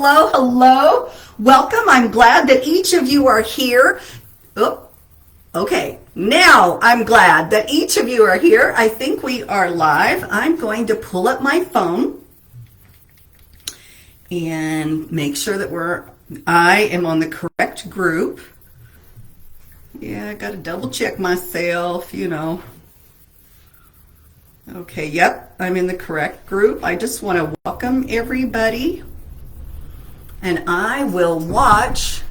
hello, hello. Welcome. I'm glad that each of you are here. Oh, okay. Now I'm glad that each of you are here. I think we are live. I'm going to pull up my phone and make sure that I am on the correct group. Yeah, I got to double check myself, you know. Okay, yep, I'm in the correct group. I just want to welcome everybody, and I will watch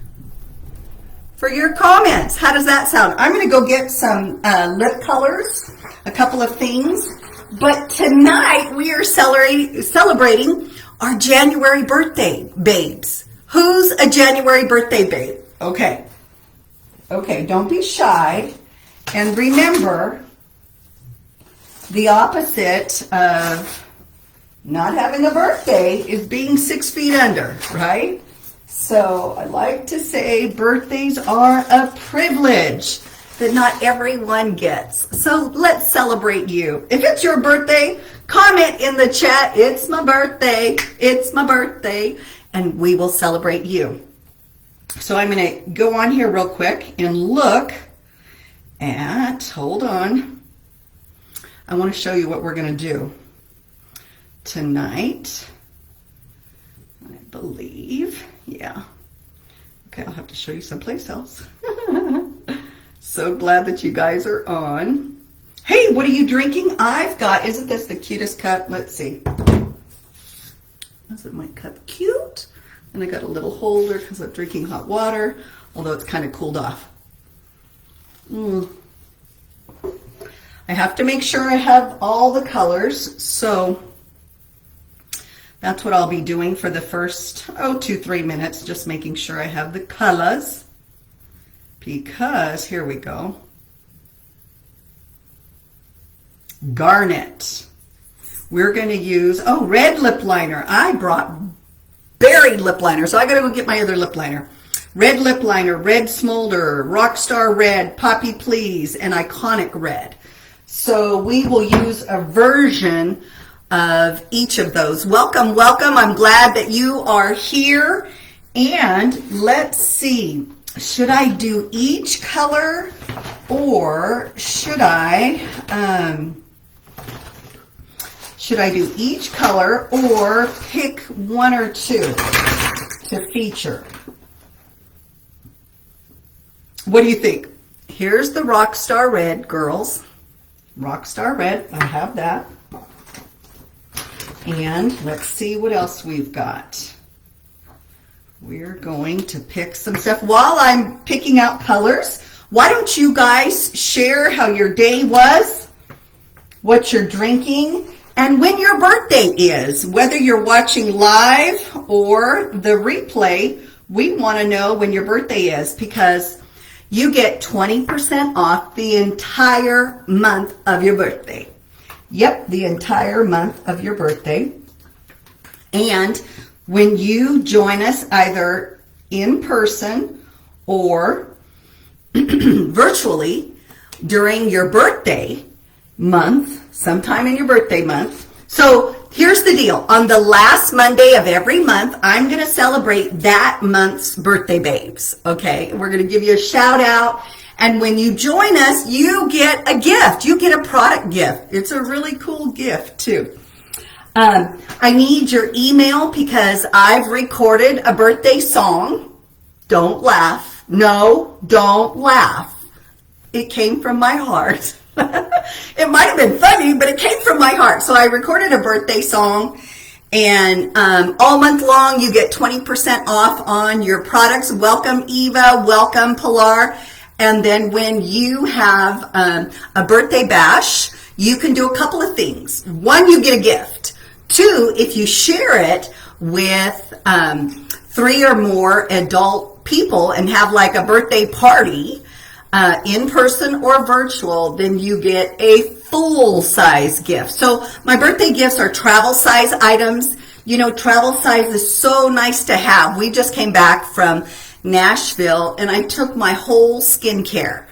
for your comments. How does that sound? I'm going to go get some lip colors, a couple of things, but tonight we are celebrating our January birthday babes. Who's a January birthday babe? Okay, don't be shy, and remember, the opposite of not having a birthday is being 6 feet under, right? So I like to say birthdays are a privilege that not everyone gets. So let's celebrate you. If it's your birthday, comment in the chat, it's my birthday, and we will celebrate you. So I'm going to go on here real quick and look at, hold on. I want to show you what we're going to do tonight, I believe. Yeah. Okay, I'll have to show you someplace else. So glad that you guys are on. Hey, what are you drinking? I've got, isn't this the cutest cup? Let's see. Isn't my cup cute? And I got a little holder because I'm drinking hot water, although it's kind of cooled off. I have to make sure I have all the colors, so that's what I'll be doing for the first 2-3 minutes, just making sure I have the colors, because here we go. Garnet. We're going to use, red lip liner. I brought berry lip liner, so I got to go get my other lip liner. Red lip liner, red smolder, rockstar red, poppy please, and iconic red. So we will use a version of each of those. Welcome, welcome. I'm glad that you are here. And let's see, should I do each color, or should I do each color or pick one or two to feature? What do you think? Here's the Rockstar Red, girls. Rockstar Red, I have that. And let's see what else we've got. We're going to pick some stuff. While I'm picking out colors, why don't you guys share how your day was, what you're drinking, and when your birthday is. Whether you're watching live or the replay, we want to know when your birthday is, because you get 20% off the entire month of your birthday. Yep, the entire month of your birthday. And when you join us either in person or virtually during your birthday month, sometime in your birthday month. So here's the deal. On the last Monday of every month, I'm going to celebrate that month's birthday babes. Okay, we're going to give you a shout out. And when you join us, you get a gift. You get a product gift. It's a really cool gift too. I need your email because I've recorded a birthday song. Don't laugh. No, don't laugh. It came from my heart. It might have been funny, but it came from my heart. So I recorded a birthday song, and all month long you get 20% off on your products. Welcome Eva, welcome Pilar. And then when you have a birthday bash, you can do a couple of things. One, you get a gift. Two, if you share it with 3 or more adult people and have like a birthday party, in person or virtual, then you get a full-size gift. So my birthday gifts are travel size items. You know, travel size is so nice to have. We just came back from Nashville, and I took my whole skincare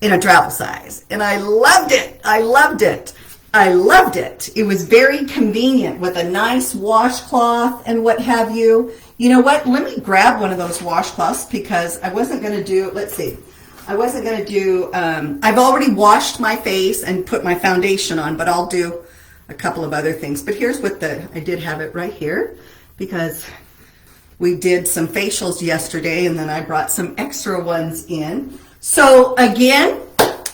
in a travel size, and I loved it. I loved it. I loved it. It was very convenient with a nice washcloth and what have you. You know what? Let me grab one of those washcloths because I wasn't going to do, let's see. I wasn't going to do, I've already washed my face and put my foundation on, but I'll do a couple of other things. But here's what I did have it right here because we did some facials yesterday and then I brought some extra ones in. So again,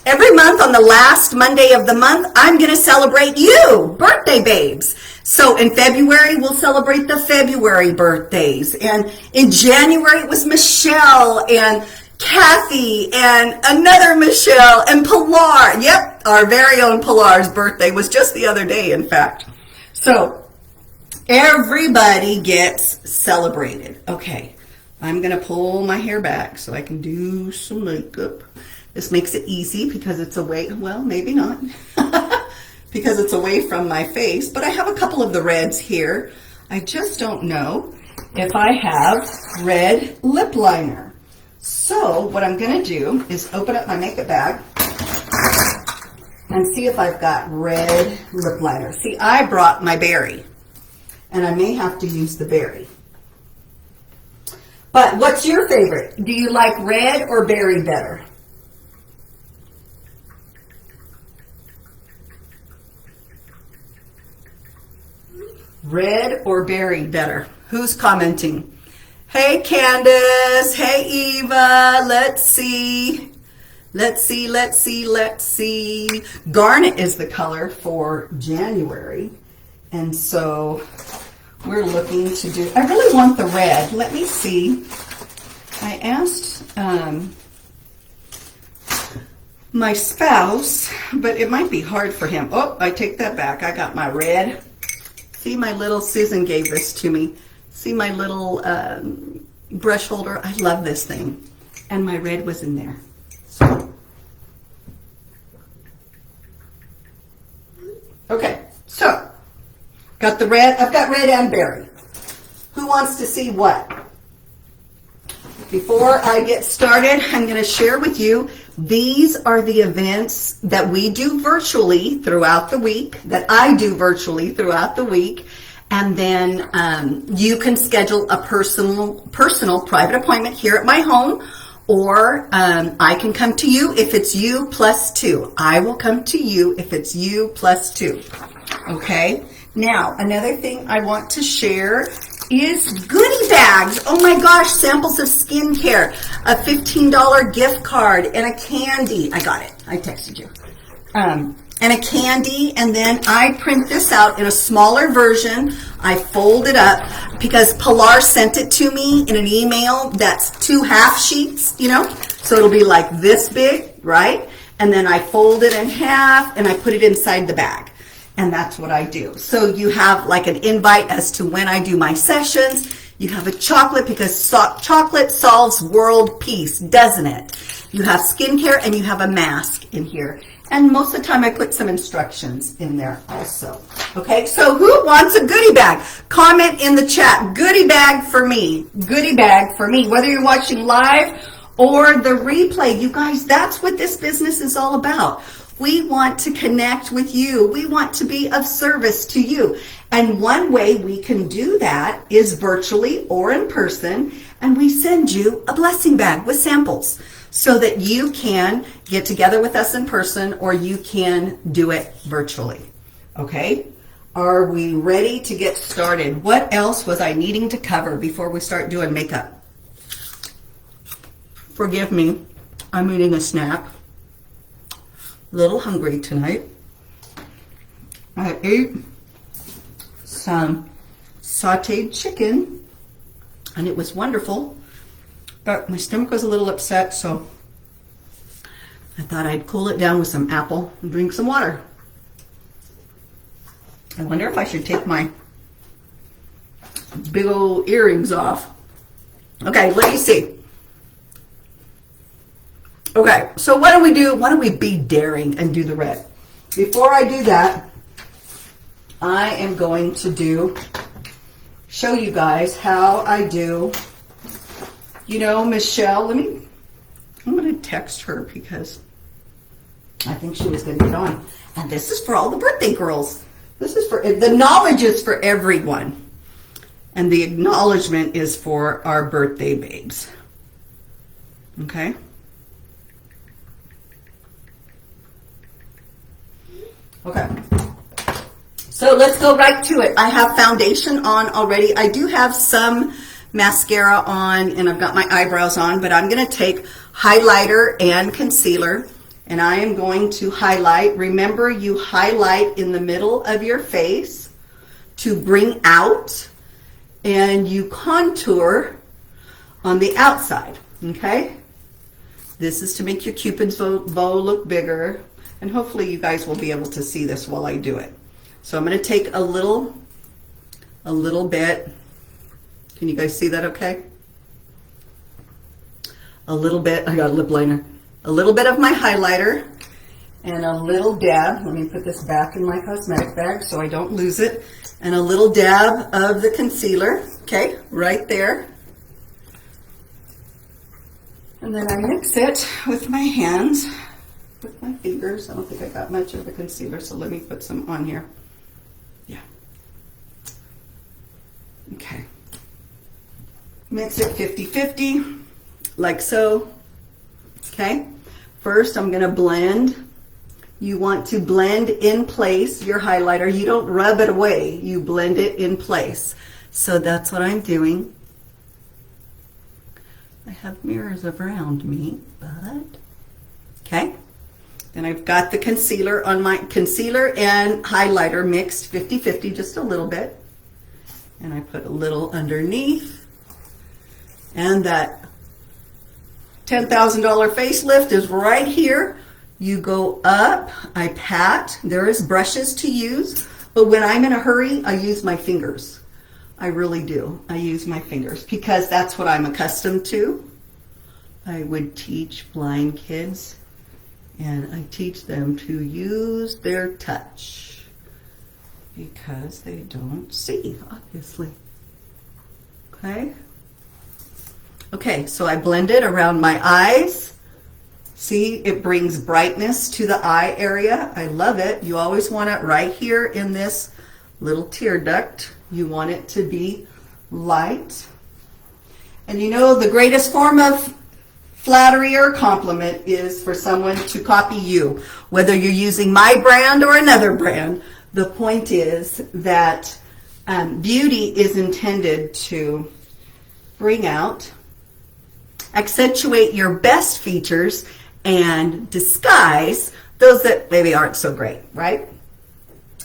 every month on the last Monday of the month, I'm going to celebrate you, birthday babes. So in February, we'll celebrate the February birthdays. And in January, it was Michelle and Kathy and another Michelle and Pilar. Yep, our very own Pilar's birthday was just the other day, in fact. So everybody gets celebrated. Okay, I'm going to pull my hair back so I can do some makeup. This makes it easy because it's away, well, maybe not, because it's away from my face, but I have a couple of the reds here. I just don't know if I have red lip liner. So what I'm going to do is open up my makeup bag and see if I've got red lip liner. See, I brought my berry, and I may have to use the berry. But what's your favorite? Do you like red or berry better? Red or berry better? Who's commenting? Hey Candace, hey Eva, let's see. Garnet is the color for January. And so we're looking to do, I really want the red. Let me see. I asked my spouse, but it might be hard for him. Oh, I take that back. I got my red. See, my little Susan gave this to me. See my little brush holder? I love this thing. And my red was in there. Okay, so got the red. I've got red and berry. Who wants to see what? Before I get started, I'm going to share with you, these are the events that we do virtually throughout the week, that I do virtually throughout the week. And then you can schedule a personal private appointment here at my home, or I can come to you if it's you plus two. I will come to you if it's you plus two. Okay? Now, another thing I want to share is goodie bags. Oh my gosh, samples of skincare, a $15 gift card, and a candy. I got it. I texted you. And a candy, and then I print this out in a smaller version. I fold it up because Pilar sent it to me in an email that's 2 half sheets, you know? So it'll be like this big, right? And then I fold it in half and I put it inside the bag. And that's what I do. So you have like an invite as to when I do my sessions. You have a chocolate because chocolate solves world peace, doesn't it? You have skincare and you have a mask in here. And most of the time I put some instructions in there also. Okay, so who wants a goodie bag? Comment in the chat, goodie bag for me. Goodie bag for me. Whether you're watching live or the replay, you guys, that's what this business is all about. We want to connect with you. We want to be of service to you. And one way we can do that is virtually or in person. And we send you a blessing bag with samples so that you can get together with us in person or you can do it virtually. Okay? Are we ready to get started? What else was I needing to cover before we start doing makeup? Forgive me. I'm eating a snack. A little hungry tonight. I ate some sauteed chicken and it was wonderful, but my stomach was a little upset, so I thought I'd cool it down with some apple and drink some water. I wonder if I should take my big old earrings off. Okay, let me see. Okay, so why don't we do, why don't we be daring and do the red? Before I do that, I am going to show you guys how I do, you know, Michelle, I'm going to text her because I think she was going to get on. And this is for all the birthday girls. This is for, the knowledge is for everyone. And the acknowledgement is for our birthday babes. Okay? Okay. So let's go right to it. I have foundation on already. I do have some mascara on and I've got my eyebrows on, but I'm going to take highlighter and concealer and I am going to highlight. Remember, you highlight in the middle of your face to bring out, and you contour on the outside, okay? This is to make your Cupid's bow look bigger, and hopefully you guys will be able to see this while I do it. So I'm going to take a little bit. Can you guys see that okay? A little bit. I got a lip liner. A little bit of my highlighter and a little dab. Let me put this back in my cosmetic bag so I don't lose it. And a little dab of the concealer. Okay, right there. And then I mix it with my hands, with my fingers. I don't think I got much of the concealer, so let me put some on here. Yeah. Okay. Mix it 50-50, like so. Okay. First, I'm going to blend. You want to blend in place your highlighter. You don't rub it away. You blend it in place. So that's what I'm doing. I have mirrors around me, but okay. Then I've got the concealer on my concealer and highlighter mixed 50-50, just a little bit. And I put a little underneath. And that $10,000 facelift is right here. You go up, I pat. There is brushes to use, but when I'm in a hurry, I use my fingers. I really do. I use my fingers because that's what I'm accustomed to. I would teach blind kids, and I teach them to use their touch because they don't see, obviously. Okay? Okay, so I blend it around my eyes. See, it brings brightness to the eye area. I love it. You always want it right here in this little tear duct. You want it to be light. And you know, the greatest form of flattery or compliment is for someone to copy you. Whether you're using my brand or another brand, the point is that beauty is intended to bring out, accentuate your best features, and disguise those that maybe aren't so great, right?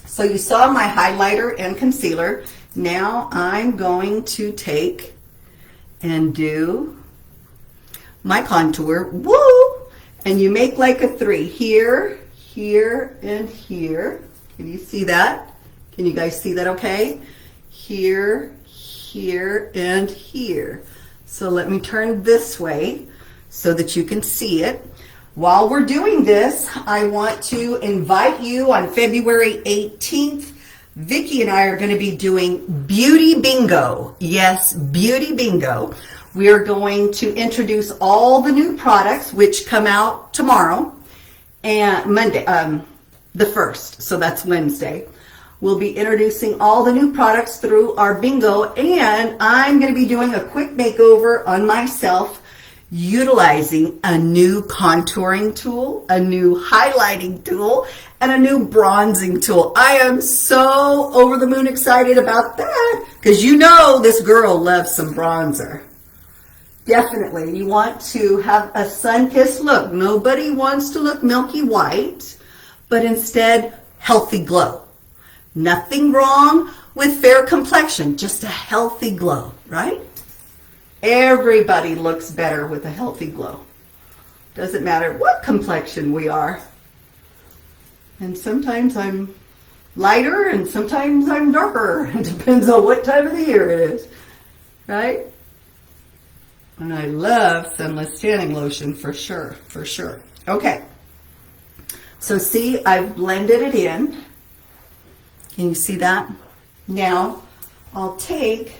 So you saw my highlighter and concealer. Now I'm going to take and do my contour. Woo! And you make like a 3 here, here, and here. Can you see that? Can you guys see that okay? Here, here, and here. So let me turn this way so that you can see it. While we're doing this, I want to invite you on February 18th. Vicki and I are going to be doing Beauty Bingo. Yes, Beauty Bingo. We are going to introduce all the new products which come out tomorrow and Monday, the 1st. So that's Wednesday. We'll be introducing all the new products through our bingo, and I'm going to be doing a quick makeover on myself utilizing a new contouring tool, a new highlighting tool, and a new bronzing tool. I am so over the moon excited about that because you know this girl loves some bronzer. Definitely. You want to have a sun-kissed look. Nobody wants to look milky white, but instead healthy glow. Nothing wrong with fair complexion, just a healthy glow, right? Everybody looks better with a healthy glow. Doesn't matter what complexion we are. And sometimes I'm lighter and sometimes I'm darker. It depends on what time of the year it is, right? And I love sunless tanning lotion for sure, for sure. Okay. So see, I've blended it in. Can you see that? Now, I'll take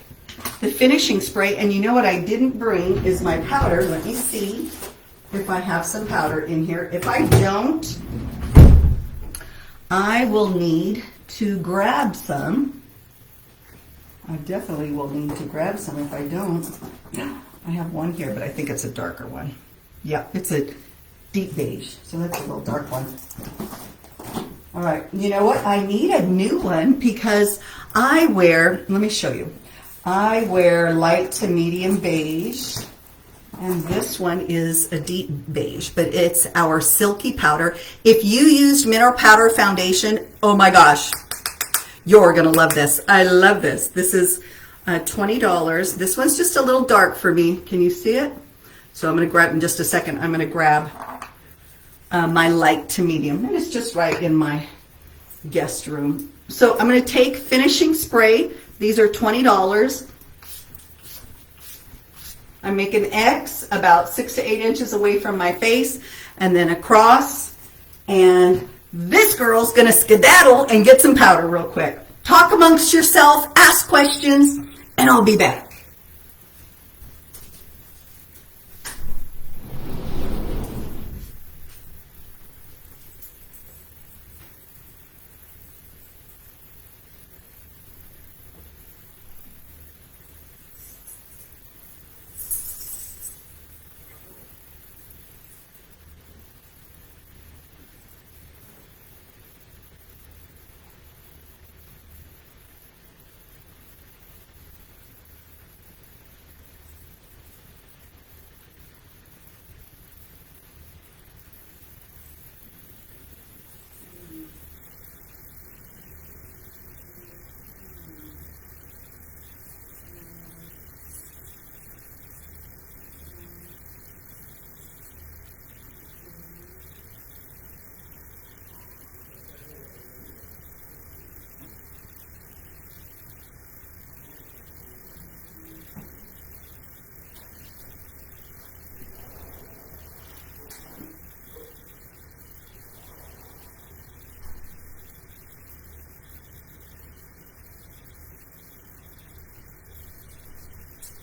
the finishing spray, and you know what I didn't bring is my powder. Let me see if I have some powder in here. If I don't, I will need to grab some. I definitely will need to grab some if I don't. I have one here, but I think it's a darker one. Yeah, it's a deep beige, so that's a little dark one. All right, you know what? I need a new one because I wear, let me show you. I wear light to medium beige, and this one is a deep beige, but it's our silky powder. If you used mineral powder foundation, oh my gosh, you're gonna love this. I love this. This is $20. This one's just a little dark for me. Can you see it? So I'm gonna grab, in just a second, I'm gonna grab my light to medium, and it's just right in my guest room. So I'm going to take finishing spray. These are $20. I make an X about 6 to 8 inches away from my face, and then across. And this girl's going to skedaddle and get some powder real quick. Talk amongst yourself, ask questions, and I'll be back.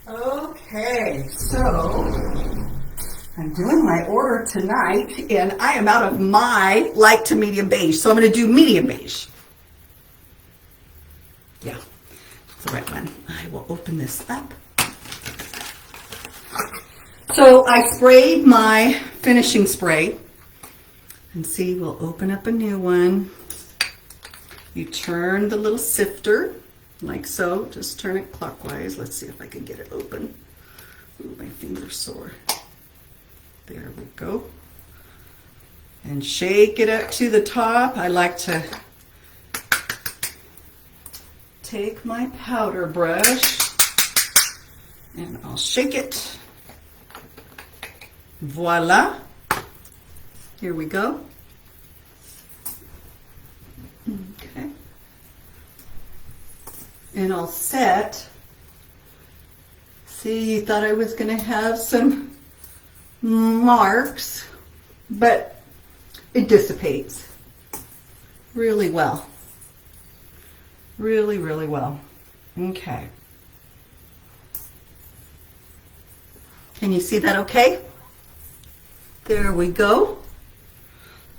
Okay, so I'm doing my order tonight, and I am out of my light to medium beige, so I'm going to do medium beige. Yeah, that's the right one. I will open this up. So I sprayed my finishing spray, and see, we'll open up a new one. You turn the little sifter like so. Just turn it clockwise. Let's see if I can get it open. Ooh, my finger's sore. There we go. And shake it up to the top. I like to take my powder brush and I'll shake it. Voila. Here we go. Okay. And I'll set. See, you thought I was going to have some marks, but it dissipates really well. Really, really well. Okay. Can you see that okay? There we go.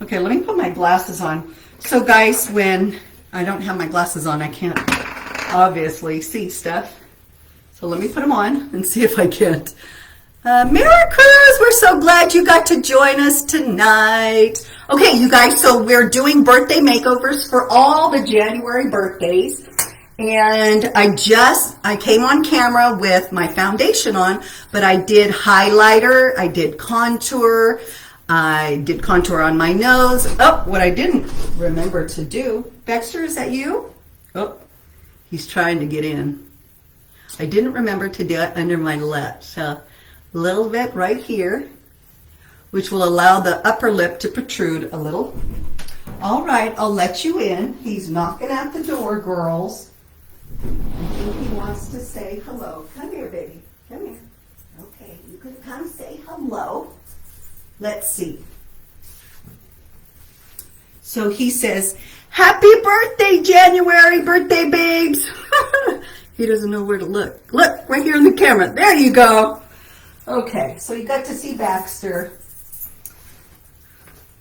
Okay, let me put my glasses on. So guys, when I don't have my glasses on, I can't obviously see stuff. So let me put them on and see if I can't. Merry Cruz, we're so glad you got to join us tonight. Okay, you guys, so we're doing birthday makeovers for all the January birthdays. And I came on camera with my foundation on, but I did highlighter, I did contour on my nose. Oh, what I didn't remember to do. Baxter, is that you? Oh, he's trying to get in. I didn't remember to do it under my lip. So a little bit right here, which will allow the upper lip to protrude a little. All right, I'll let you in. He's knocking at the door, girls. I think he wants to say hello. Come here, baby. Come here. Okay, you can come say hello. Let's see. So he says, happy birthday, January birthday babes. He doesn't know where to look. Look, right here in the camera. There you go. Okay, so you got to see Baxter.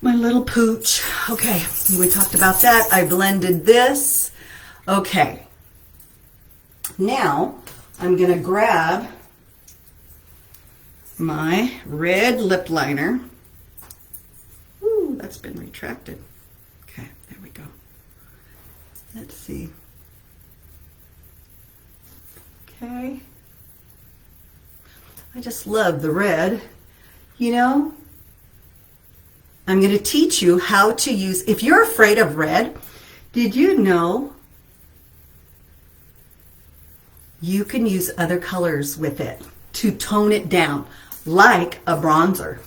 My little pooch. Okay, we talked about that. I blended this. Okay. Now, I'm going to grab my red lip liner. Ooh, that's been retracted. Okay, there we go. Let's see. Okay. I just love the red. You know, I'm going to teach you how to use, if you're afraid of red, did you know you can use other colors with it to tone it down, like a bronzer?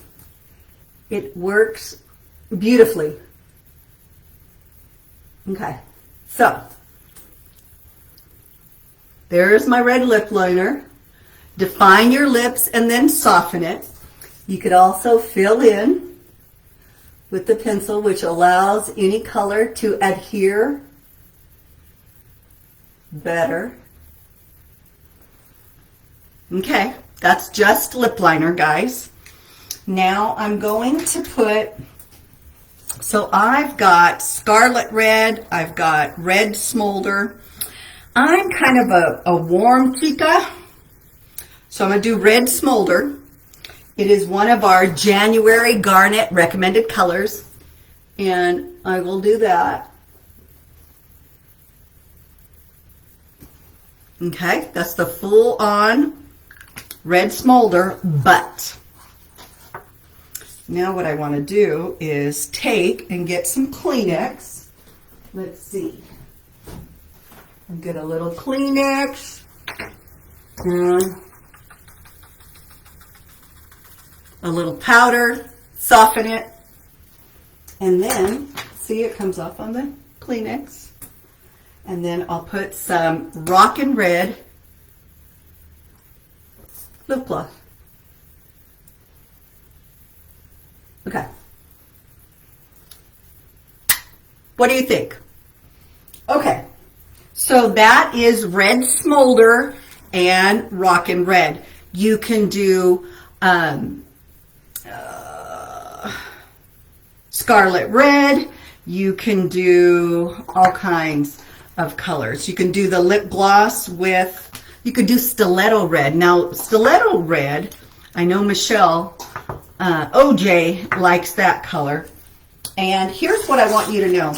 It works beautifully. Okay, so there's my red lip liner. Define your lips and then soften it. You could also fill in with the pencil, which allows any color to adhere better. Okay, that's just lip liner, guys. Now I'm going to put, so I've got scarlet red, I've got red smolder. I'm kind of a warm chica, so I'm going to do red smolder. It is one of our January Garnet recommended colors, and I will do that. Okay, that's the full-on red smolder, but now what I want to do is take and get some Kleenex. Let's see. I'll get a little Kleenex and a little powder, soften it, and then, see, it comes off on the Kleenex. And then I'll put some Rockin' Red lip gloss. Okay. What do you think? Okay. So that is red smolder and Rockin' Red. You can do scarlet red. You can do all kinds of colors. You can do the lip gloss with, you could do stiletto red. Now, stiletto red, I know Michelle, OJ likes that color. And here's what I want you to know.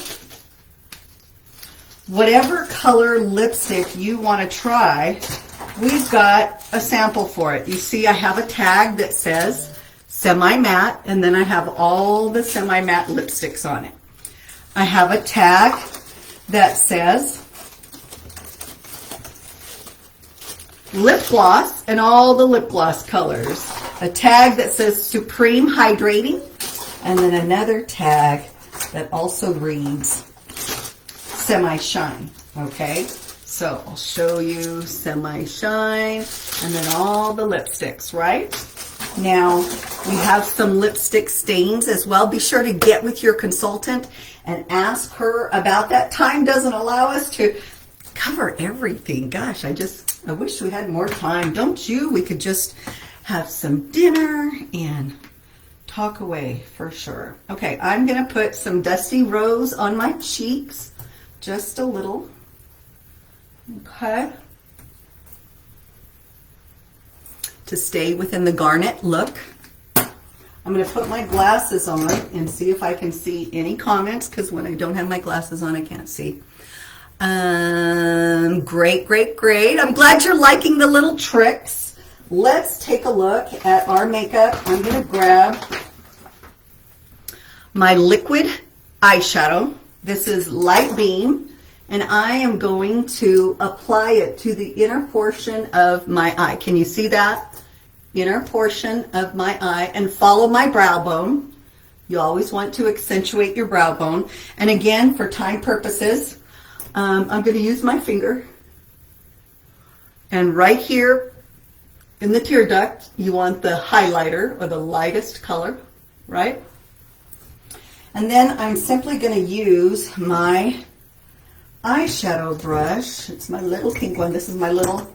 Whatever color lipstick you want to try, we've got a sample for it. You see, I have a tag that says semi-matte, and then I have all the semi-matte lipsticks on it. I have a tag that says lip gloss and all the lip gloss colors. A tag that says Supreme Hydrating, and then another tag that also reads Semi-Shine. Okay, so I'll show you Semi-Shine and then all the lipsticks, right? Now, we have some lipstick stains as well. Be sure to get with your consultant and ask her about that. Time doesn't allow us to cover everything. Gosh, I wish we had more time. Don't you? We could just have some dinner and talk away for sure. Okay, I'm going to put some Dusty Rose on my cheeks. Just a little. Okay. To stay within the garnet look. I'm going to put my glasses on and see if I can see any comments, because when I don't have my glasses on, I can't see. Great, great, great. I'm glad you're liking the little tricks. Let's take a look at our makeup. I'm going to grab my liquid eyeshadow. This is Light Beam, and I am going to apply it to the inner portion of my eye. Can you see that? Inner portion of my eye, and follow my brow bone. You always want to accentuate your brow bone. And again, for time purposes, I'm going to use my finger. And right here in the tear duct, you want the highlighter or the lightest color, right? And then I'm simply going to use my eyeshadow brush. It's my little pink one. This is my little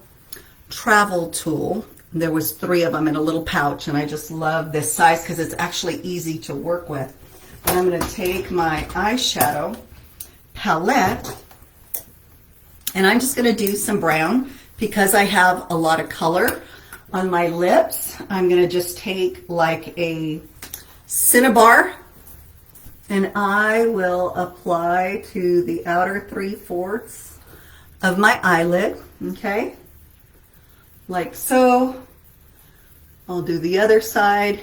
travel tool. There was 3 of them in a little pouch, and I just love this size because it's actually easy to work with. And I'm going to take my eyeshadow palette, and I'm just going to do some brown because I have a lot of color on my lips. I'm going to just take like a Cinnabar, and I will apply to the outer 3/4 of my eyelid, okay? Like so. I'll do the other side,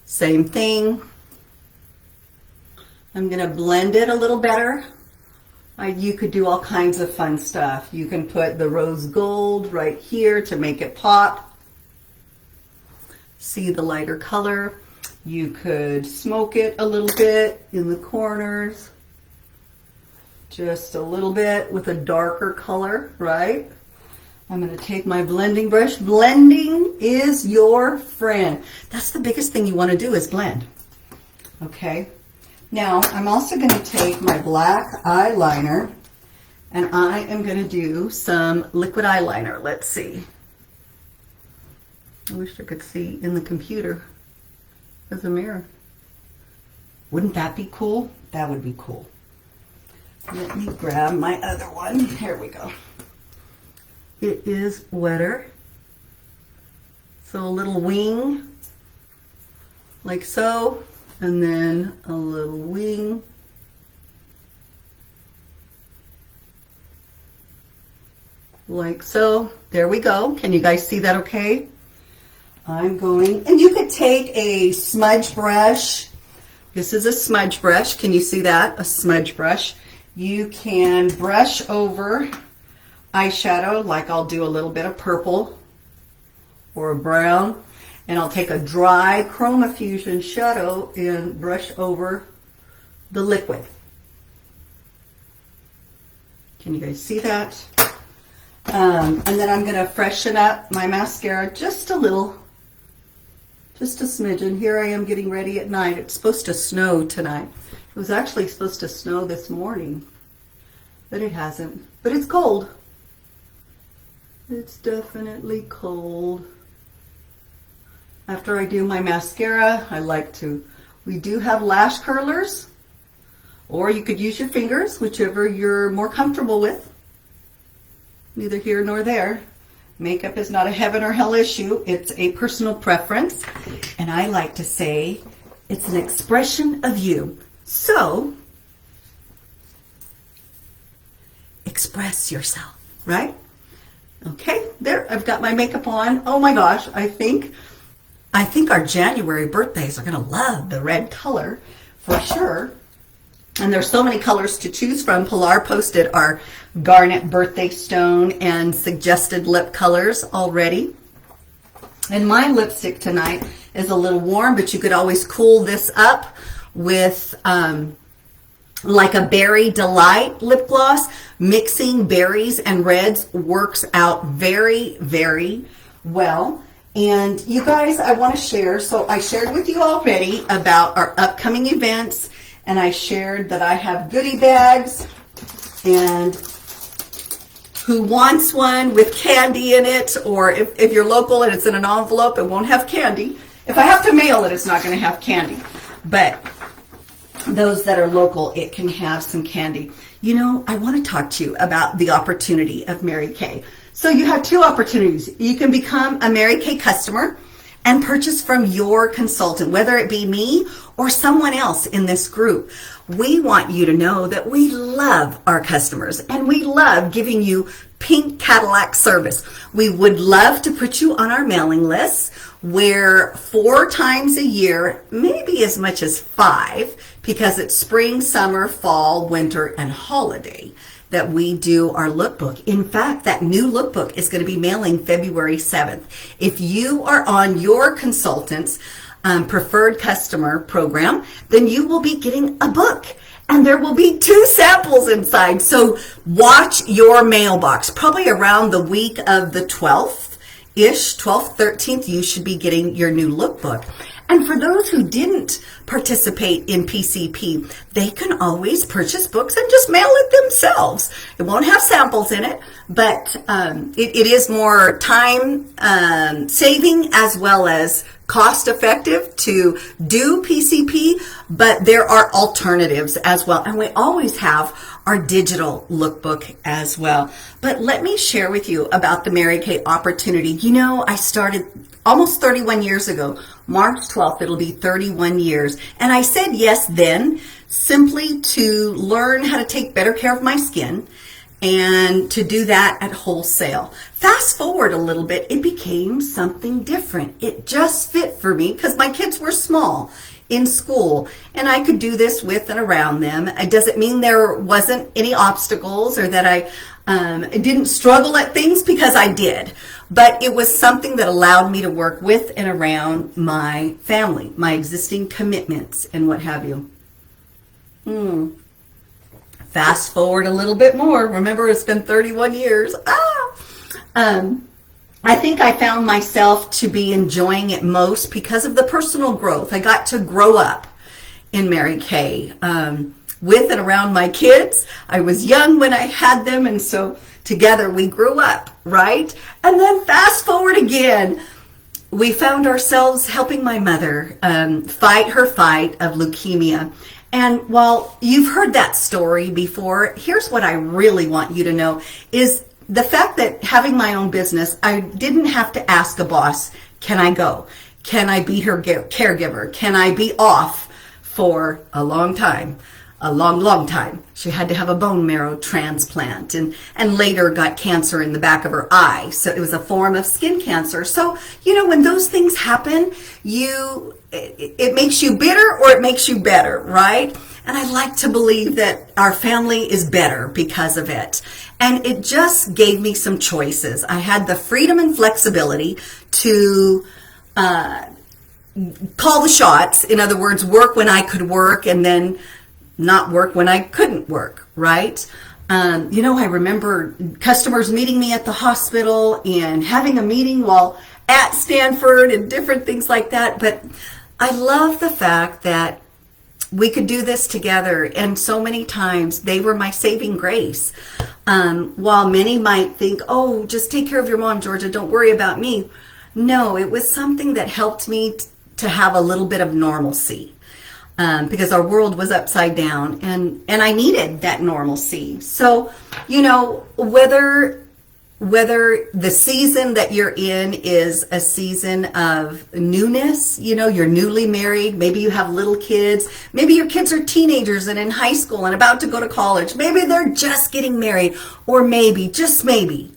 same thing. I'm going to blend it a little better. You could do all kinds of fun stuff. You can put the rose gold right here to make it pop. See the lighter color. You could smoke it a little bit in the corners. Just a little bit with a darker color, right? I'm going to take my blending brush. Blending is your friend. That's the biggest thing you want to do is blend. Okay. Now, I'm also going to take my black eyeliner, and I am going to do some liquid eyeliner. Let's see. I wish I could see in the computer as a mirror. Wouldn't that be cool? That would be cool. Let me grab my other one. Here we go. It is wetter. So a little wing, like so, and then a little wing. Like so. There we go. Can you guys see that okay? I'm going, and you could take a smudge brush. This is a smudge brush. Can you see that? A smudge brush. You can brush over eyeshadow, like I'll do a little bit of purple or brown, and I'll take a dry Chroma Fusion shadow and brush over the liquid. Can you guys see that? And then I'm going to freshen up my mascara just a little, just a smidgen. Here I am getting ready at night. It's supposed to snow tonight. It was actually supposed to snow this morning, but it hasn't. But it's cold. It's definitely cold. After I do my mascara, I like to, we do have lash curlers, or you could use your fingers, whichever you're more comfortable with. Neither here nor there. Makeup is not a heaven or hell issue. It's a personal preference. And I like to say it's an expression of you. So, express yourself, right? Okay, there, I've got my makeup on. Oh my gosh, I think our January birthdays are going to love the red color for sure. And there's so many colors to choose from. Pilar posted our Garnet birthday stone and suggested lip colors already. And my lipstick tonight is a little warm, but you could always cool this up with like a Berry Delight lip gloss. Mixing berries and reds works out very, very well. And you guys, I want to share. So I shared with you already about our upcoming events, and I shared that I have goodie bags, and who wants one with candy in it, or if you're local and it's in an envelope, it won't have candy. If I have to mail it, it's not going to have candy. But those that are local, it can have some candy. You know, I want to talk to you about the opportunity of Mary Kay. So you have two opportunities. You can become a Mary Kay customer and purchase from your consultant, whether it be me or someone else in this group. We want you to know that we love our customers and we love giving you pink Cadillac service. We would love to put you on our mailing list, where 4 times a year, maybe as much as 5, because it's spring, summer, fall, winter, and holiday, that we do our lookbook. In fact, that new lookbook is going to be mailing February 7th. If you are on your consultant's preferred customer program, then you will be getting a book. And there will be 2 samples inside. So watch your mailbox. Probably around the week of the 12th-ish, 12th, 13th, you should be getting your new lookbook. And for those who didn't participate in PCP, they can always purchase books and just mail it themselves. It won't have samples in it, but it is more time saving as well as cost effective to do PCP, but there are alternatives as well. And we always have our digital lookbook as well. But let me share with you about the Mary Kay opportunity. You know, I started almost 31 years ago. March 12th, it'll be 31 years. And I said yes then, simply to learn how to take better care of my skin and to do that at wholesale. Fast forward a little bit, it became something different. It just fit for me because my kids were small in school and I could do this with and around them. It doesn't mean there wasn't any obstacles or that I didn't struggle at things, because I did. But it was something that allowed me to work with and around my family, my existing commitments and what have you. Fast forward a little bit more. Remember, it's been 31 years. I think I found myself to be enjoying it most because of the personal growth. I got to grow up in Mary Kay with and around my kids. I was young when I had them, and so together we grew up, right? And then fast forward again, we found ourselves helping my mother fight her fight of leukemia. And while you've heard that story before, here's what I really want you to know is the fact that having my own business, I didn't have to ask a boss, can I go? Can I be her caregiver? Can I be off for a long time? A long time. She had to have a bone marrow transplant and later got cancer in the back of her eye. So it was a form of skin cancer. So, you know, when those things happen, it makes you bitter or it makes you better, right? And I like to believe that our family is better because of it. And it just gave me some choices. I had the freedom and flexibility to call the shots. In other words, work when I could work and then not work when I couldn't work, right? You know, I remember customers meeting me at the hospital and having a meeting while at Stanford and different things like that. But I love the fact that we could do this together. And so many times they were my saving grace. While many might think, oh, just take care of your mom, Georgia, don't worry about me. No, it was something that helped me to have a little bit of normalcy. Because our world was upside down and I needed that normalcy. So, you know, whether the season that you're in is a season of newness, you know, you're newly married, maybe you have little kids, maybe your kids are teenagers and in high school and about to go to college, maybe they're just getting married, or maybe, just maybe,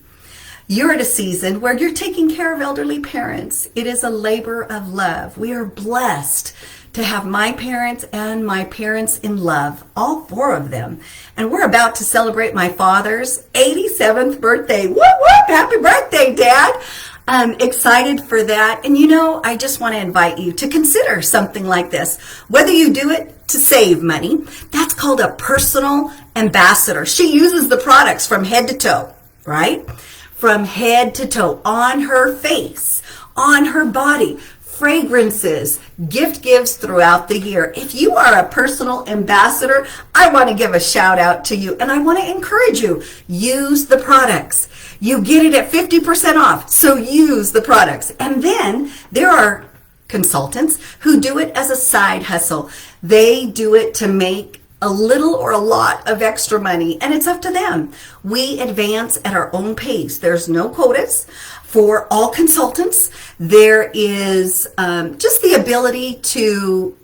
you're at a season where you're taking care of elderly parents. It is a labor of love. We are blessed to have my parents and my parents in love, all four of them. And we're about to celebrate my father's 87th birthday. Whoop, whoop, happy birthday, Dad. I'm excited for that. And you know, I just want to invite you to consider something like this. Whether you do it to save money, that's called a personal ambassador. She uses the products from head to toe, right? From head to toe, on her face, on her body, fragrances, gives throughout the year. If you are a personal ambassador, I want to give a shout out to you and I want to encourage you. Use the products. You get it at 50% off, so use the products. And then there are consultants who do it as a side hustle. They do it to make a little or a lot of extra money, and it's up to them. We advance at our own pace. There's no quotas for all consultants. There is just the ability to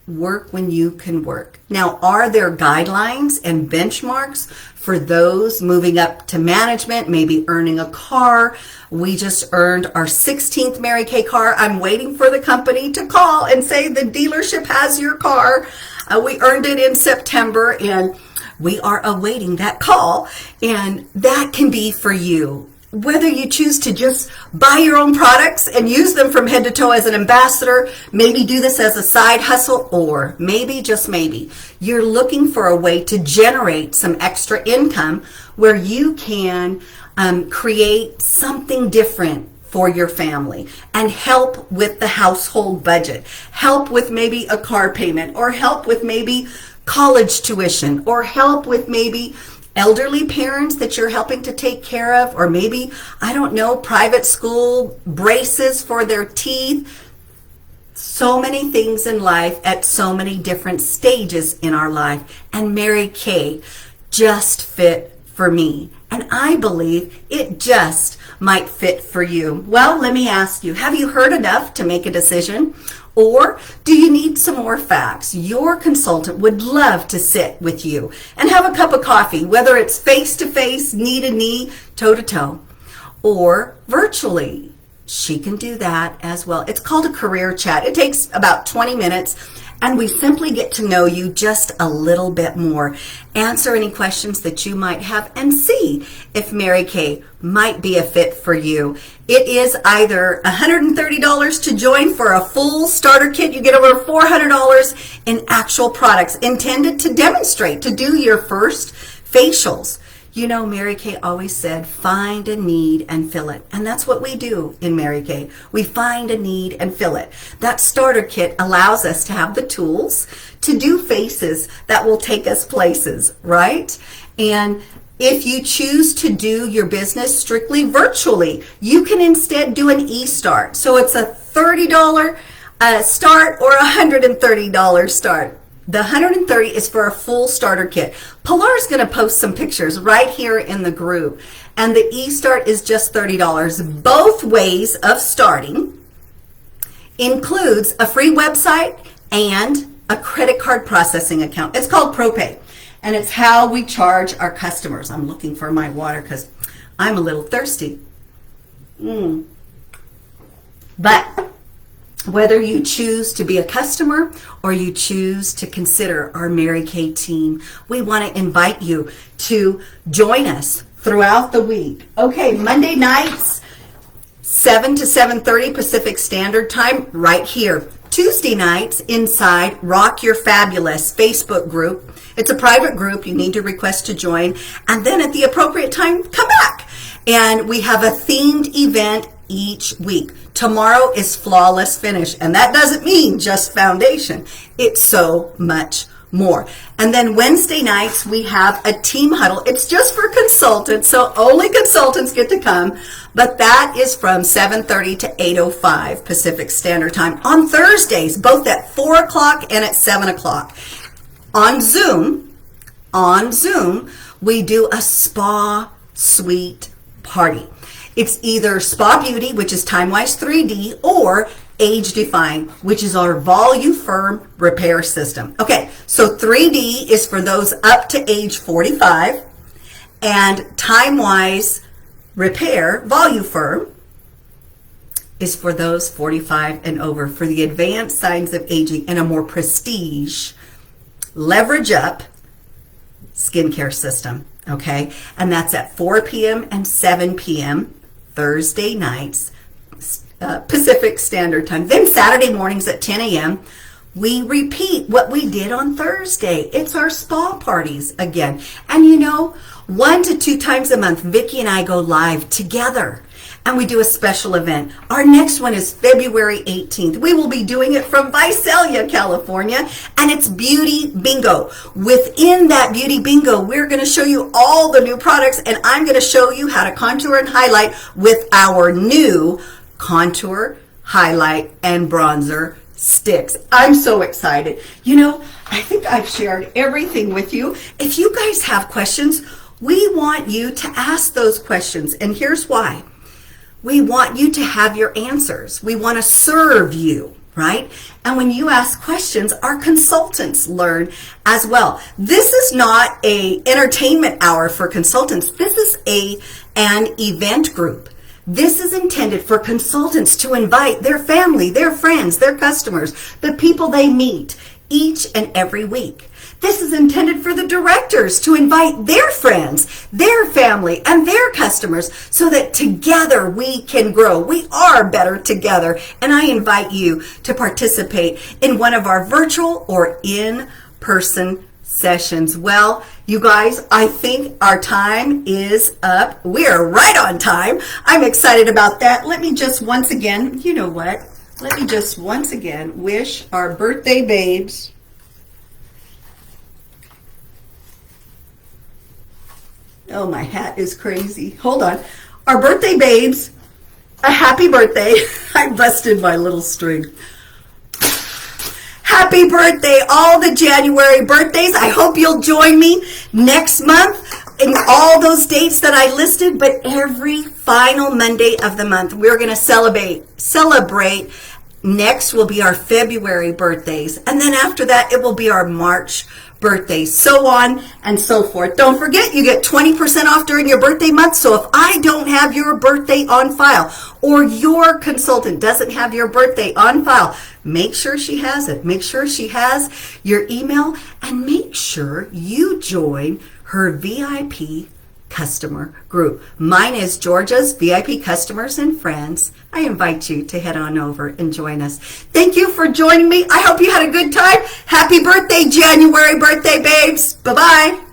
work when you can work. Now, are there guidelines and benchmarks for those moving up to management, maybe earning a car? We just earned our 16th Mary Kay car. I'm waiting for the company to call and say the dealership has your car. We earned it in September and we are awaiting that call, and that can be for you. Whether you choose to just buy your own products and use them from head to toe as an ambassador, maybe do this as a side hustle, or maybe, just maybe, you're looking for a way to generate some extra income where you can create something different for your family and help with the household budget, help with maybe a car payment, or help with maybe college tuition, or help with maybe elderly parents that you're helping to take care of, or maybe, I don't know, private school braces for their teeth, so many things in life at so many different stages in our life. And Mary Kay just fit for me. And I believe it just might fit for you. Well, let me ask you, have you heard enough to make a decision? Or do you need some more facts? Your consultant would love to sit with you and have a cup of coffee, whether it's face-to-face, knee-to-knee, toe-to-toe, or virtually. She can do that as well. It's called a career chat. It takes about 20 minutes, and we simply get to know you just a little bit more, answer any questions that you might have, and see if Mary Kay might be a fit for you. It is either $130 to join for a full starter kit. You get over $400 in actual products intended to demonstrate, to do your first facials. You know, Mary Kay always said, find a need and fill it. And that's what we do in Mary Kay. We find a need and fill it. That starter kit allows us to have the tools to do faces that will take us places, right? And if you choose to do your business strictly virtually, you can instead do an e-start. So it's a $30 start or a $130 start. The $130 is for a full starter kit. Pilar's going to post some pictures right here in the group. And the e-start is just $30. Both ways of starting includes a free website and a credit card processing account. It's called ProPay. And it's how we charge our customers. I'm looking for my water because I'm a little thirsty. But whether you choose to be a customer or you choose to consider our Mary Kay team, we want to invite you to join us throughout the week. Okay, Monday nights, 7 to 7:30 Pacific Standard Time, right here. Tuesday nights inside Rock Your Fabulous Facebook group. It's a private group. You need to request to join. And then at the appropriate time, come back. And we have a themed event each week. Tomorrow is Flawless Finish. And that doesn't mean just foundation. It's so much more. And then Wednesday nights, we have a team huddle. It's just for consultants, so only consultants get to come. But that is from 7:30 to 8:05 Pacific Standard Time on Thursdays, both at 4 o'clock and at 7 o'clock. On Zoom, we do a spa suite party. It's either Spa Beauty, which is TimeWise 3D, or Age Defying, which is our VoluFirm repair system. Okay, so 3D is for those up to age 45, and TimeWise Repair, VoluFirm, is for those 45 and over, for the advanced signs of aging and a more prestige, leverage up skincare system. Okay, and that's at 4 p.m. and 7 p.m. Thursday nights, Pacific Standard Time. Then Saturday mornings at 10 a.m., we repeat what we did on Thursday. It's our spa parties again. And you know, 1 to 2 times a month, Vicki and I go live together. And we do a special event. Our next one is February 18th. We will be doing it from Visalia, California, and it's Beauty Bingo. Within that Beauty Bingo, we're going to show you all the new products, and I'm going to show you how to contour and highlight with our new contour, highlight, and bronzer sticks. I'm so excited. You know, I think I've shared everything with you. If you guys have questions, we want you to ask those questions, and here's why. We want you to have your answers. We want to serve you, right? And when you ask questions, our consultants learn as well. This is not an entertainment hour for consultants. This is an event group. This is intended for consultants to invite their family, their friends, their customers, the people they meet each and every week. This is intended for the directors to invite their friends, their family, and their customers so that together we can grow. We are better together. And I invite you to participate in one of our virtual or in-person sessions. Well, you guys, I think our time is up. We're right on time. I'm excited about that. Let me just once again, you know what? Let me just once again wish our birthday babes oh, my hat is crazy. Hold on. Our birthday babes, a happy birthday. I busted my little string. Happy birthday, all the January birthdays. I hope you'll join me next month in all those dates that I listed, but every final Monday of the month, we're going to celebrate. Next will be our February birthdays, and then after that, it will be our March birthdays, so on and so forth. Don't forget, you get 20% off during your birthday month, so if I don't have your birthday on file, or your consultant doesn't have your birthday on file, make sure she has it. Make sure she has your email, and make sure you join her VIP customer group. Mine is Georgia's VIP Customers and Friends. I invite you to head on over and join us. Thank you for joining me. I hope you had a good time. Happy birthday, January birthday babes. Bye-bye.